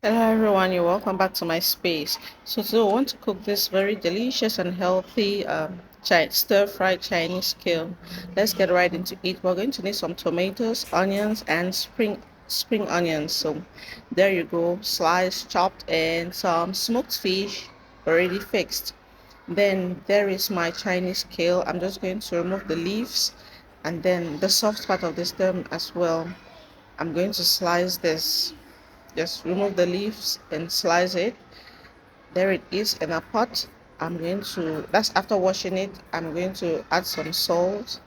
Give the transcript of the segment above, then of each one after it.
Hello everyone, you're welcome back to my space. So today I want to cook this very delicious and healthy stir-fried Chinese kale. Let's get right into it. We're going to need some tomatoes, onions, and spring onions. So there you go, sliced, chopped, and some smoked fish already fixed. Then there is my Chinese kale. I'm just going to remove the leaves and then the soft part of the stem as well. I'm going to slice this, just remove the leaves and slice it. There it is in a pot. That's after washing it, I'm going to add some salt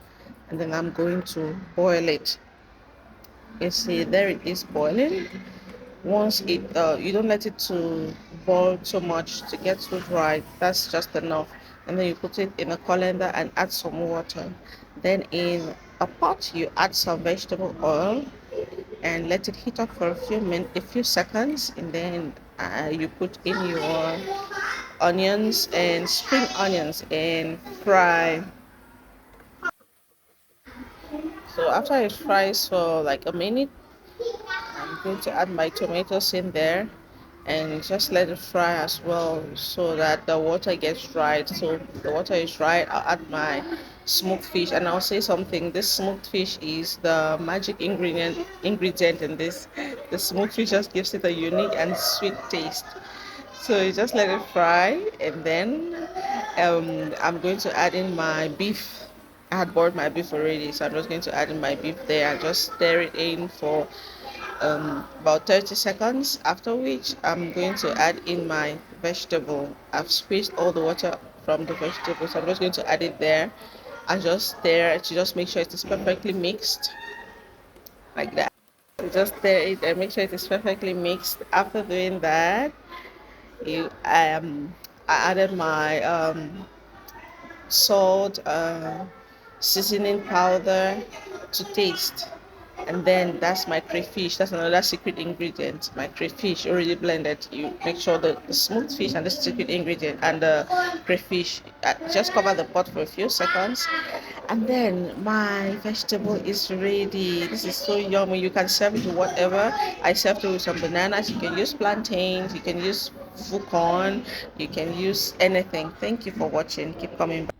and then I'm going to boil it. You see, there it is boiling. Once you don't let it to boil too much to get too dry. That's just enough. And then you put it in a colander and add some water. Then in a pot, you add some vegetable oil and let it heat up for a few seconds, and then you put in your onions and spring onions and fry. So after it fries for like a minute, I'm going to add my tomatoes in there and just let it fry as well so that the water gets dried. So the water is dried, I'll add my smoked fish, and I'll say something. This smoked fish is the magic ingredient in this. The smoked fish just gives it a unique and sweet taste. So you just let it fry, and then I'm going to add in my beef. I had boiled my beef already, so I'm just going to add in my beef there and just stir it in for about 30 seconds, after which I'm going to add in my vegetable. I've squeezed all the water from the vegetable, so I'm just going to add it there and just stir to just make sure it is perfectly mixed like that. So just stir it and make sure it is perfectly mixed. After doing that, you I added my salt, seasoning powder to taste. And then that's my crayfish. That's another secret ingredient. My crayfish already blended. You make sure that the smoked fish and the secret ingredient and the crayfish just cover the pot for a few seconds. And then my vegetable is ready. This is so yummy. You can serve it with whatever. I served it with some bananas. You can use plantains. You can use full corn. You can use anything. Thank you for watching. Keep coming back.